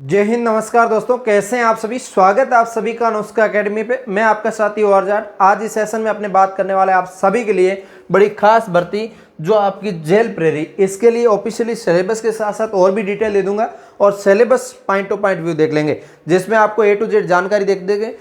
जय हिंद, नमस्कार दोस्तों, कैसे हैं आप सभी। स्वागत है आप सभी का अनुष्का एकेडमी पे। मैं आपका साथी और जाट। आज इस सेशन में अपने बात करने वाले आप सभी के लिए बड़ी खास भर्ती जो आपकी जेल प्रेरी, इसके लिए ऑफिशियली सिलेबस के साथ साथ और भी डिटेल दे दूंगा और syllabus point two point view देख लेंगे, जिसमें आपको A to Z जानकारी देख देंगे।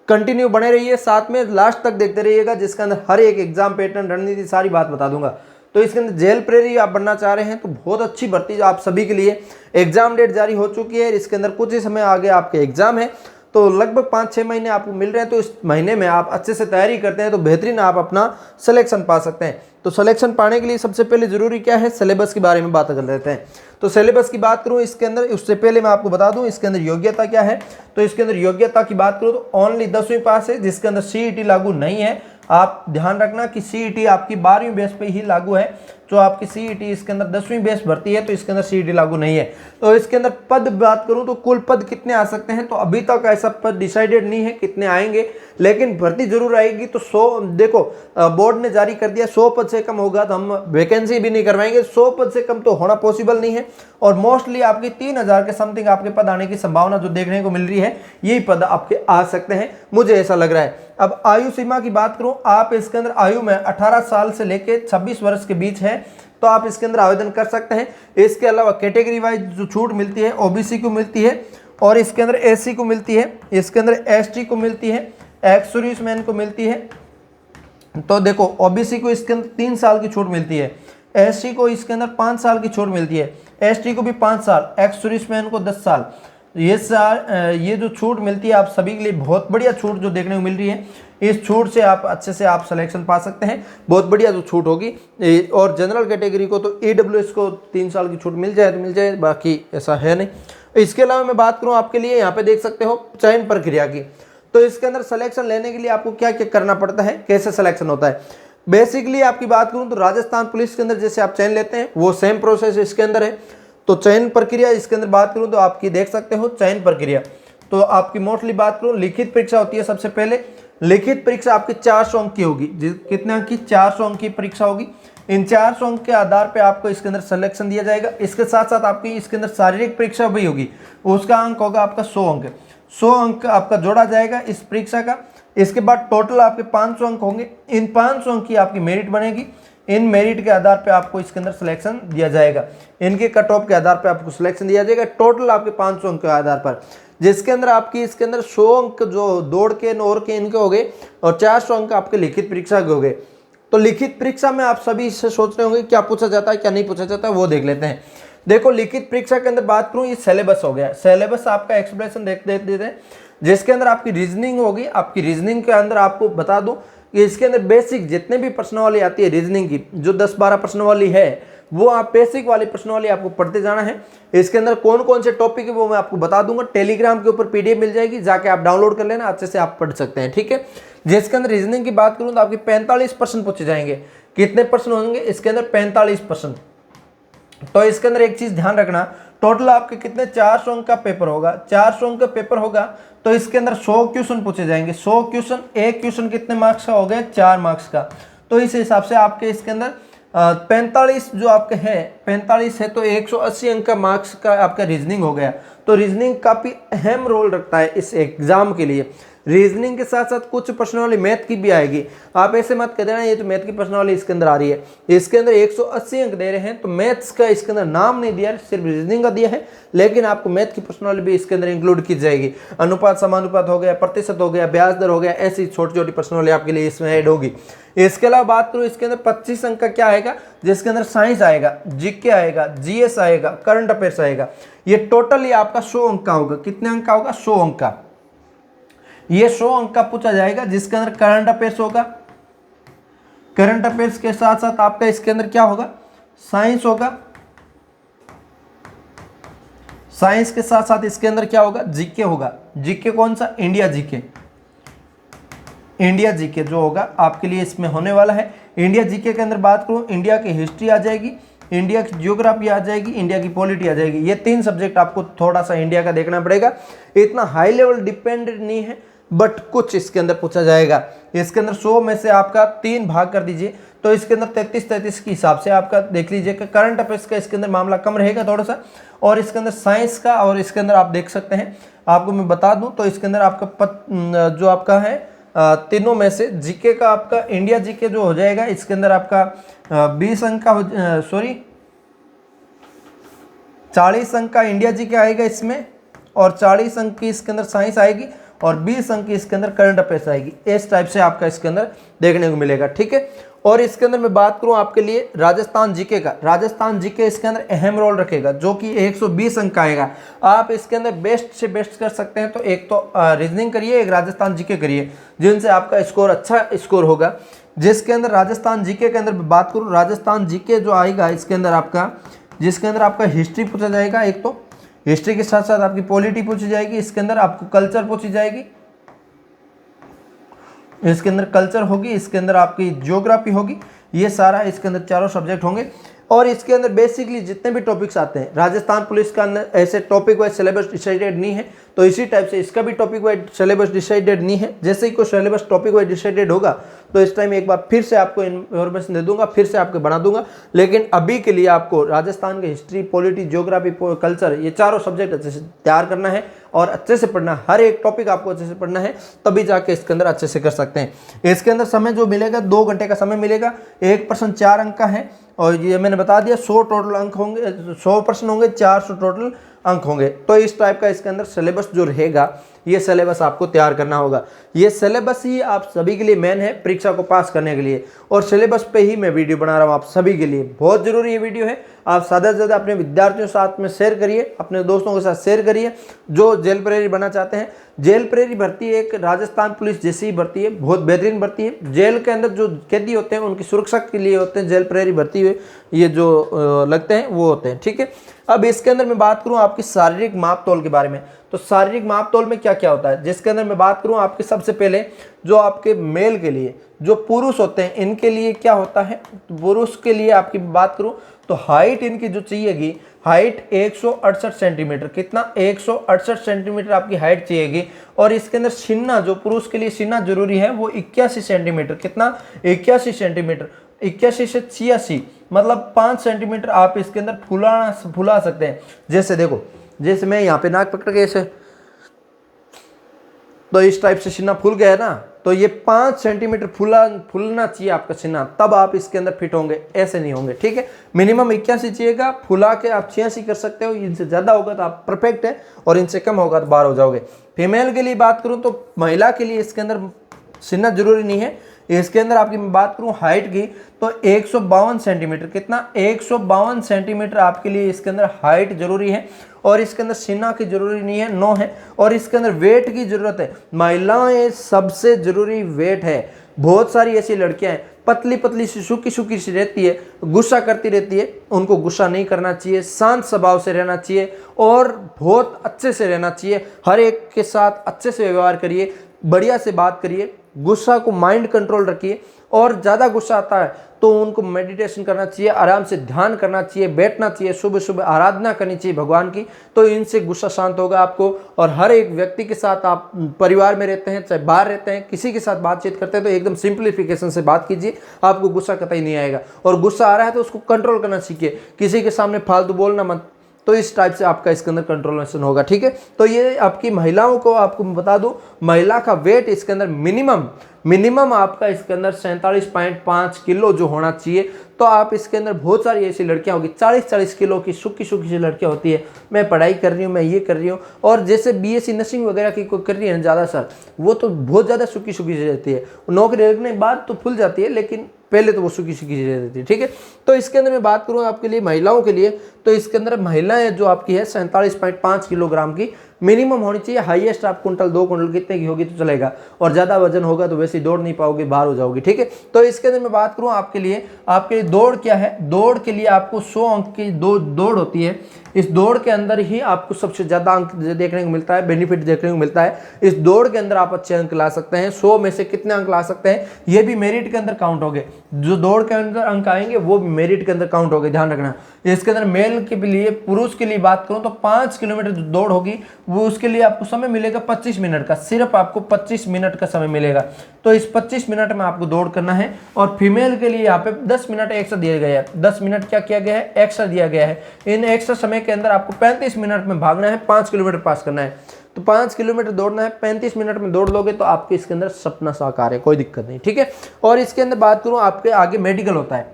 कंटिन्यू बने रहिए, साथ में लास्ट तक देखते रहिएगा, जिसके अंदर हर एक एग्जाम पैटर्न, रणनीति, सारी बात बता दूंगा। तो इसके अंदर जेल प्रेरी आप बनना चाह रहे हैं तो बहुत अच्छी भर्ती आप सभी के लिए। एग्जाम डेट जारी हो चुकी है, इसके अंदर कुछ ही समय आगे आपके एग्जाम है, तो लगभग 5-6 महीने आपको मिल रहे हैं। तो इस महीने में आप अच्छे से तैयारी करते हैं तो बेहतरीन आप अपना सिलेक्शन पा सकते हैं। तो सिलेक्शन पाने के लिए सबसे पहले जरूरी क्या है, सिलेबस के बारे में बात कर लेते हैं। तो सिलेबस की बात करूं इसके अंदर, उससे पहले मैं आपको बता दूं इसके अंदर योग्यता क्या है। तो इसके अंदर योग्यता की बात करूं तो ओनली 10वीं पास है, जिसके अंदर CET लागू नहीं है। आप ध्यान रखना कि CET आपकी 12वीं बेस पे ही लागू है। जो आपकी CET इसके अंदर 10वीं बेस भर्ती है तो इसके अंदर CET लागू नहीं है। तो इसके अंदर पद बात करूं तो कुल पद कितने आ सकते हैं, तो अभी तक ऐसा पद डिसाइडेड नहीं है कितने आएंगे, लेकिन भर्ती जरूर आएगी। तो 100 देखो बोर्ड ने जारी कर दिया, 100 पद से कम होगा तो हम वैकेंसी भी नहीं करवाएंगे। 100 पद से कम तो होना पॉसिबल नहीं है और मोस्टली आपकी 3000 के समथिंग आपके पद आने की संभावना जो देखने को मिल रही है, यही पद आपके आ सकते हैं, मुझे ऐसा लग रहा है। अब आयु सीमा की बात करूं, आप इसके अंदर आयु में 18 साल से लेकर 26 वर्ष के बीच है तो आप इसके अंदर आवेदन कर सकते हैं। इसके अलावा कैटेगरी वाइज जो छूट मिलती है, OBC को मिलती है और इसके अंदर SC को मिलती है, इसके अंदर ST को मिलती है, एक्स सर्विसमैन को मिलती है। तो देखो OBC को इसके अंदर 3 साल की छूट मिलती है, SC को इसके अंदर 5 साल की छूट मिलती है, ST को भी 5 साल, एक्स सर्विसमैन को 10 साल। ये जो छूट मिलती है आप सभी के लिए बहुत बढ़िया छूट जो देखने को मिल रही है। इस छूट से आप अच्छे से आप सिलेक्शन पा सकते हैं, बहुत बढ़िया जो छूट होगी। और जनरल कैटेगरी को तो EWS को 3 साल की छूट मिल जाए तो मिल जाए, बाकी ऐसा है नहीं। इसके अलावा मैं बात करूं आपके लिए, यहाँ पे देख सकते हो चयन प्रक्रिया की। तो इसके अंदर सिलेक्शन लेने के लिए आपको क्या क्या करना पड़ता है, कैसे सिलेक्शन होता है। बेसिकली आपकी बात करूं तो राजस्थान पुलिस के अंदर जैसे आप चयन लेते हैं वो सेम प्रोसेस इसके अंदर है। तो चयन प्रक्रिया इसके अंदर बात करूं तो आपकी देख सकते हो चयन प्रक्रिया। तो आपकी मोस्टली बात करूं लिखित परीक्षा होती है। सबसे पहले लिखित परीक्षा आपकी 400 अंक की होगी। कितने अंक की? 400 अंक की परीक्षा होगी। इन 400 अंक के आधार पे आपको इसके अंदर सिलेक्शन दिया जाएगा। इसके साथ साथ आपकी इसके अंदर शारीरिक परीक्षा भी होगी, उसका अंक होगा आपका 100 अंक। 100 अंक आपका जोड़ा जाएगा इस परीक्षा का। इसके बाद टोटल आपके 500 अंक होंगे। इन 500 अंक की आपकी मेरिट बनेगी। इन मेरिट के आधार पे आपको इसके अंदर सिलेक्शन दिया जाएगा। इनके कट ऑफ के आधार पे आपको सिलेक्शन दिया जाएगा, टोटल आपके 500 अंक के आधार पर, जिसके अंदर आपकी इसके अंदर 100 अंक जो दौड़ के नौर के इनके हो गए और 400 अंक आपके लिखित परीक्षा के हो गए। तो लिखित परीक्षा में आप सभी इससे सोच रहे होंगे क्या पूछा जाता है क्या नहीं पूछा जाता है, वो देख लेते हैं। देखो लिखित परीक्षा के अंदर बात करूं, ये सिलेबस हो गया। सिलेबस आपका एक्सप्लेनेशन देख देते हैं, जिसके अंदर आपकी रीजनिंग होगी। आपकी रीजनिंग के अंदर आपको बता दूं कि इसके अंदर बेसिक जितने भी प्रश्नावली आती है रीजनिंग की, जो 10-12 प्रश्नावली है, वो आप बेसिक वाली प्रश्नावली आपको पढ़ते जाना है। इसके अंदर कौन कौन से टॉपिक है वो मैं आपको बता दूंगा। टेलीग्राम के ऊपर PDF मिल जाएगी, जाके आप डाउनलोड कर लेना, अच्छे से आप पढ़ सकते हैं, ठीक है। जिसके अंदर रीजनिंग की बात करूं तो आपके 45 प्रश्न पूछे जाएंगे। कितने प्रश्न होंगे इसके अंदर? 45 प्रश्न। तो इसके अंदर एक चीज ध्यान रखना, टोटल आपके कितने 400 अंक का पेपर होगा। 400 अंक का पेपर होगा तो इसके अंदर 100 क्वेश्चन पूछे जाएंगे। 100 क्वेश्चन, एक क्वेश्चन कितने मार्क्स का हो गया? 4 मार्क्स का। तो इस हिसाब से आपके इसके अंदर 45 जो आपके है, 45 है तो 180 अंक का मार्क्स का आपका रीजनिंग हो गया। तो रीजनिंग काफी अहम रोल रखता है इस एग्जाम के लिए। रीजनिंग के साथ साथ कुछ प्रश्नावली मैथ की भी आएगी। आप ऐसे मत कह देना ये तो मैथ की प्रश्नावली इसके अंदर आ रही है। इसके अंदर 180 अंक दे रहे हैं तो मैथ्स का इसके अंदर नाम नहीं दिया, सिर्फ रीजनिंग का दिया है, लेकिन आपको मैथ की प्रश्नावली भी इसके अंदर इंक्लूड की जाएगी। अनुपात समानुपात हो गया, प्रतिशत हो गया, ब्याज दर हो गया, ऐसी छोटी छोटी प्रश्नावली आपके लिए इसमें ऐड होगी। इसके अलावा बात करूँ इसके अंदर 25 अंक का क्या आएगा, जिसके अंदर साइंस आएगा, GK आएगा, GS आएगा, करंट अफेयर्स आएगा। ये टोटली आपका 100 अंक का होगा। कितने अंक का होगा? 100 अंक का। ये 100 अंक का पूछा जाएगा, जिसके अंदर करंट अफेयर्स होगा। करंट अफेयर्स के साथ साथ आपका इसके अंदर क्या होगा? साइंस होगा। साइंस के साथ साथ इसके अंदर क्या होगा? GK होगा। GK कौन सा? India GK। इंडिया GK जो होगा आपके लिए इसमें होने वाला है। इंडिया GK के अंदर बात करूं, इंडिया की हिस्ट्री आ जाएगी, इंडिया की ज्योग्राफी आ जाएगी, इंडिया की पॉलिटी आ जाएगी। ये 3 सब्जेक्ट आपको थोड़ा सा इंडिया का देखना पड़ेगा। इतना हाई लेवल डिपेंडेंट नहीं है, बट कुछ इसके अंदर पूछा जाएगा। इसके अंदर 100 में से आपका 3 भाग कर दीजिए तो इसके अंदर 33-33 के हिसाब से आपका देख लीजिए कि करंट अफेयर्स का इसके अंदर मामला कम रहेगा थोड़ा सा, और इसके अंदर साइंस का, और इसके अंदर आप देख सकते हैं, आपको मैं बता दूं तो इसके अंदर आपका जो आपका है तीनों में से जीके का आपका इंडिया जीके जो हो जाएगा, इसके अंदर आपका 20 अंक का 40 अंक का इंडिया जीके आएगा इसमें, और 40 अंक की इसके अंदर साइंस आएगी, और 20 अंक की इसके अंदर करंट अफेयर्स आएगी। इस टाइप से आपका इसके अंदर देखने को मिलेगा, ठीक है। और इसके अंदर मैं बात करूं आपके लिए राजस्थान जीके का, राजस्थान जीके इसके अंदर अहम रोल रखेगा, जो कि 120 अंक का आएगा। आप इसके अंदर बेस्ट से बेस्ट कर सकते हैं, तो एक तो रीजनिंग करिए, एक राजस्थान जीके करिए, जिनसे आपका स्कोर अच्छा स्कोर होगा। जिसके अंदर राजस्थान जीके के अंदर बात करूँ, राजस्थान जीके जो आएगा इसके अंदर आपका, जिसके अंदर आपका हिस्ट्री पूछा जाएगा, एक तो हिस्ट्री के साथ साथ आपकी पॉलिटी पूछी जाएगी, इसके अंदर आपको कल्चर पूछी जाएगी, इसके अंदर कल्चर होगी, इसके अंदर आपकी ज्योग्राफी होगी, ये सारा इसके अंदर चारों सब्जेक्ट होंगे। और इसके अंदर बेसिकली जितने भी टॉपिक्स आते हैं, राजस्थान पुलिस का अंदर ऐसे टॉपिक वाइज सिलेबस डिसाइडेड नहीं है, तो इसी टाइप से इसका भी टॉपिक वाइज सिलेबस डिसाइडेड नहीं है। जैसे ही कोई सिलेबस टॉपिक वाइज डिसाइडेड होगा तो इस टाइम एक बार फिर से आपको इन्फॉर्मेशन दे दूंगा, फिर से आपको बना दूंगा। लेकिन अभी के लिए आपको राजस्थान के हिस्ट्री, पॉलिटी, ज्योग्राफी, कल्चर, ये चारों सब्जेक्ट अच्छे से तैयार करना है और अच्छे से पढ़ना, हर एक टॉपिक आपको अच्छे से पढ़ना है, तभी जाके इसके अंदर अच्छे से कर सकते हैं। इसके अंदर समय जो मिलेगा 2 घंटे का समय मिलेगा, एक प्रश्न 4 अंक का है, और ये मैंने बता दिया 100 टोटल अंक होंगे, 100 प्रश्न होंगे, 400 टोटल अंक होंगे। तो इस टाइप का इसके अंदर सिलेबस जो रहेगा, ये सिलेबस आपको तैयार करना होगा। ये सिलेबस ही आप सभी के लिए मेन है परीक्षा को पास करने के लिए, और सिलेबस पे ही मैं वीडियो बना रहा हूँ आप सभी के लिए। बहुत जरूरी ये वीडियो है, आप ज़्यादा से ज़्यादा अपने विद्यार्थियों के साथ में शेयर करिए, अपने दोस्तों के साथ शेयर करिए जो जेल प्रहरी बनना चाहते हैं। जेल प्रहरी भर्ती एक राजस्थान पुलिस जैसी भर्ती है, बहुत बेहतरीन भर्ती है। जेल के अंदर जो कैदी होते हैं उनकी सुरक्षा के लिए होते हैं जेल प्रहरी भर्ती हुए, ये जो लगते हैं वो होते हैं, ठीक है। अब इसके अंदर मैं बात करूं आपकी शारीरिक माप तोल के बारे में, तो शारीरिक माप तोल में क्या क्या होता है, जिसके अंदर मैं बात करूं आपके सबसे पहले जो आपके मेल के लिए, जो पुरुष होते हैं इनके लिए क्या होता है, पुरुष के लिए आपकी बात करूं तो हाइट इनकी जो चाहिएगी, हाइट 168 सेंटीमीटर, कितना 168 सेंटीमीटर आपकी हाइट चाहिएगी। और इसके अंदर सीना, जो पुरुष के लिए सीना जरूरी है, वो 81 सेंटीमीटर, कितना 81 सेंटीमीटर, 81 से 86 मतलब 5 सेंटीमीटर आप इसके अंदर फुला सकते हैं। जैसे देखो, जैसे मैं यहाँ पे नाक पकड़ के ऐसे, तो इस टाइप से सीना फूल गया है ना, तो ये 5 सेंटीमीटर फूलना चाहिए आपका सीना, तब आप इसके अंदर फिट होंगे, ऐसे नहीं होंगे, ठीक है। मिनिमम 81 चाहिएगा, फुला के आप 86 कर सकते हो, इनसे ज़्यादा होगा तो आप परफेक्ट है, और इनसे कम होगा तो बाहर हो जाओगे। फीमेल के लिए बात करूँ तो महिला के लिए इसके अंदर सीना जरूरी नहीं है। इसके अंदर आपकी मैं बात करूं हाइट की तो 152 सेंटीमीटर, कितना 152 सेंटीमीटर आपके लिए इसके अंदर हाइट जरूरी है, और इसके अंदर सीना की जरूरी नहीं है, 9 है। और इसके अंदर वेट की जरूरत है, महिलाएं सबसे जरूरी वेट है। बहुत सारी ऐसी लड़कियां हैं पतली पतली सी, सूखी सूखी सी रहती है, गुस्सा करती रहती है, उनको गुस्सा नहीं करना चाहिए, शांत स्वभाव से रहना चाहिए और बहुत अच्छे से रहना चाहिए। हर एक के साथ अच्छे से व्यवहार करिए, बढ़िया से बात करिए, गुस्सा को माइंड कंट्रोल रखिए। और ज़्यादा गुस्सा आता है तो उनको मेडिटेशन करना चाहिए, आराम से ध्यान करना चाहिए, बैठना चाहिए, सुबह सुबह आराधना करनी चाहिए भगवान की, तो इनसे गुस्सा शांत होगा आपको। और हर एक व्यक्ति के साथ आप परिवार में रहते हैं, चाहे बाहर रहते हैं, किसी के साथ बातचीत करते हैं तो एकदम सिंप्लीफिकेशन से बात कीजिए, आपको गुस्सा कतई नहीं आएगा। और गुस्सा आ रहा है तो उसको कंट्रोल करना सीखिए, किसी के सामने फालतू बोलना मत, तो इस टाइप से आपका इसके अंदर कंट्रोलेशन होगा, ठीक है। तो ये आपकी महिलाओं को आपको बता दूं, महिला का वेट इसके अंदर मिनिमम आपका इसके अंदर 47.5 किलो जो होना चाहिए। तो आप इसके अंदर बहुत सारी ऐसी लड़कियां होगी 40-40 किलो की सूखी सूखी सी लड़कियां होती है, मैं पढ़ाई कर रही हूँ, मैं ये कर रही हूँ, और जैसे बीएससी नर्सिंग वगैरह की कोई कर रही है ना ज़्यादा सर, वो तो बहुत ज़्यादा सूखी सूखी सी रहती है, नौकरी लगने के बाद तो फुल जाती है, लेकिन पहले तो वो सूखी सूखी सी रहती है, ठीक है। तो इसके अंदर मैं बात करूँ आपके लिए महिलाओं के लिए, तो इसके अंदर महिलाएं जो आपकी है 47.5 किलोग्राम की मिनिमम होनी चाहिए। हाईएस्ट आप कुंटल 2 कुंटल कितने की होगी तो चलेगा, और ज़्यादा वजन होगा तो वैसे ही दौड़ नहीं पाओगे, बाहर हो जाओगे, ठीक है। तो इसके अंदर मैं बात करूँ आपके लिए दौड़ क्या है, दौड़ के लिए आपको 100 अंक की दौड़ होती है। इस दौड़ के अंदर ही आपको सबसे ज़्यादा अंक देखने को मिलता है, बेनिफिट देखने को मिलता है। इस दौड़ के अंदर आप अच्छे अंक ला सकते हैं, 100 में से कितने अंक ला सकते हैं ये भी मेरिट के अंदर काउंट होंगे, जो दौड़ के अंदर अंक आएंगे वो भी मेरिट के अंदर काउंट होंगे, ध्यान रखना। इसके अंदर मेल के लिए, पुरुष के लिए बात करूं तो 5 किलोमीटर जो दौड़ होगी वो उसके लिए आपको समय मिलेगा 25 मिनट का, सिर्फ आपको 25 मिनट का समय मिलेगा। तो इस 25 मिनट में आपको दौड़ करना है। और फीमेल के लिए यहाँ पे 10 मिनट एक्स्ट्रा दिया गया है, 10 मिनट क्या किया गया है, एक्स्ट्रा दिया गया है। इन एक्स्ट्रा समय के अंदर आपको 35 मिनट में भागना है, 5 किलोमीटर पास करना है। तो 5 किलोमीटर दौड़ना है, 35 मिनट में दौड़ लोगे तो आपके इसके अंदर सपना साकार है, कोई दिक्कत नहीं, ठीक है। और इसके अंदर बात करूँ, आपके आगे मेडिकल होता है।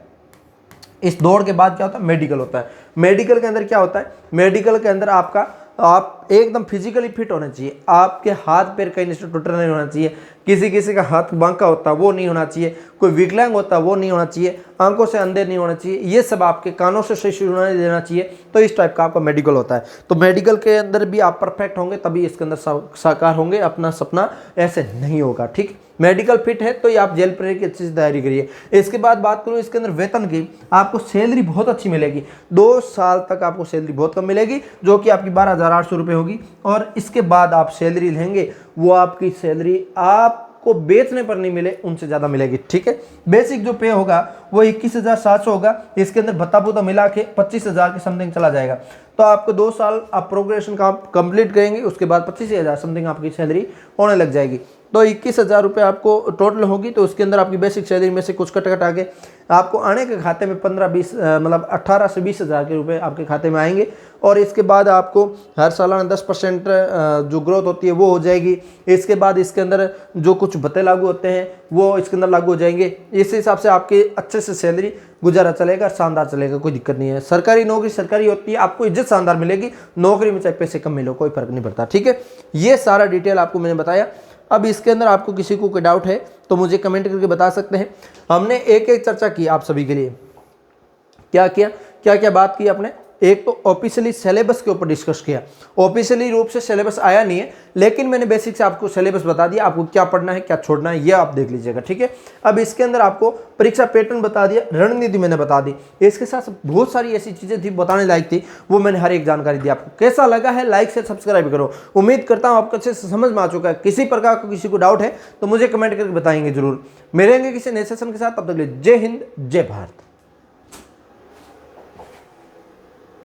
इस दौड़ के बाद क्या होता है, मेडिकल होता है। मेडिकल के अंदर क्या होता है, मेडिकल के अंदर आप एकदम फिजिकली फिट होना चाहिए, आपके हाथ पैर कहीं से टूटा नहीं होना चाहिए, किसी का हाथ बांका होता है वो नहीं होना चाहिए, कोई विकलांग होता है वो नहीं होना चाहिए, आंखों से अंधे नहीं होना चाहिए, ये सब आपके कानों से सही सुनाई देना चाहिए। तो इस टाइप का आपका मेडिकल होता है। तो मेडिकल के अंदर भी आप परफेक्ट होंगे तभी इसके अंदर साकार होंगे, अपना सपना ऐसे नहीं होगा, ठीक। मेडिकल फिट है तो ये आप जेल प्रेरी की अच्छी से तैयारी करिए। इसके बाद बात करूँ इसके अंदर वेतन की, आपको सैलरी बहुत अच्छी मिलेगी, 2 साल तक आपको सैलरी बहुत कम मिलेगी, जो कि आपकी 12,800 रुपये होगी। और इसके बाद आप सैलरी लेंगे, वो आपकी सैलरी आपको बेचने पर नहीं मिले उनसे ज़्यादा मिलेगी, ठीक है। बेसिक जो पे होगा वो 21,700 होगा, इसके अंदर भत्ता भुत्ता मिला के 25,000 के समथिंग चला जाएगा। तो आपको 2 साल आप प्रोग्रेशन का कंप्लीट करेंगे, उसके बाद 25,000 समथिंग आपकी सैलरी होने लग जाएगी। तो 21,000 रुपये आपको टोटल होगी। तो उसके अंदर आपकी बेसिक सैलरी में से कुछ कट के आपको आने के खाते में 15-20 मतलब 18 से 20,000 के रुपये आपके खाते में आएंगे। और इसके बाद आपको हर सालाना 10% जो ग्रोथ होती है वो हो जाएगी। इसके बाद इसके अंदर जो कुछ भत्ते लागू होते हैं वो इसके अंदर लागू हो जाएंगे। इस हिसाब से आपकी अच्छे से सैलरी गुजारा चलेगा, शानदार चलेगा, कोई दिक्कत नहीं है। सरकारी नौकरी सरकारी होती है, आपको इज्जत शानदार मिलेगी, नौकरी में चाहे पैसे कम मिलो कोई फर्क नहीं पड़ता, ठीक है। ये सारा डिटेल आपको मैंने बताया। अब इसके अंदर आपको किसी को कोई डाउट है तो मुझे कमेंट करके बता सकते हैं। हमने एक एक चर्चा की आप सभी के लिए, क्या किया, क्या क्या बात की आपने। एक तो ऑफिशियली सिलेबस के ऊपर डिस्कस किया, ऑफिशियली रूप से सिलेबस आया नहीं है, लेकिन मैंने बेसिक से आपको सिलेबस बता दिया, आपको क्या पढ़ना है क्या छोड़ना है ये आप देख लीजिएगा, ठीक है। अब इसके अंदर आपको परीक्षा पैटर्न बता दिया, रणनीति मैंने बता दी, इसके साथ बहुत सारी ऐसी चीजें थी बताने लायक थी, वो मैंने हर एक जानकारी दी। आपको कैसा लगा है लाइक से सब्सक्राइब करो। उम्मीद करता हूँ आपको अच्छे से समझ में आ चुका है। किसी प्रकार का किसी को डाउट है तो मुझे कमेंट करके बताएंगे जरूर। मिलेंगे किसी नए सेशन के साथ, तब तक के लिए जय हिंद जय भारत।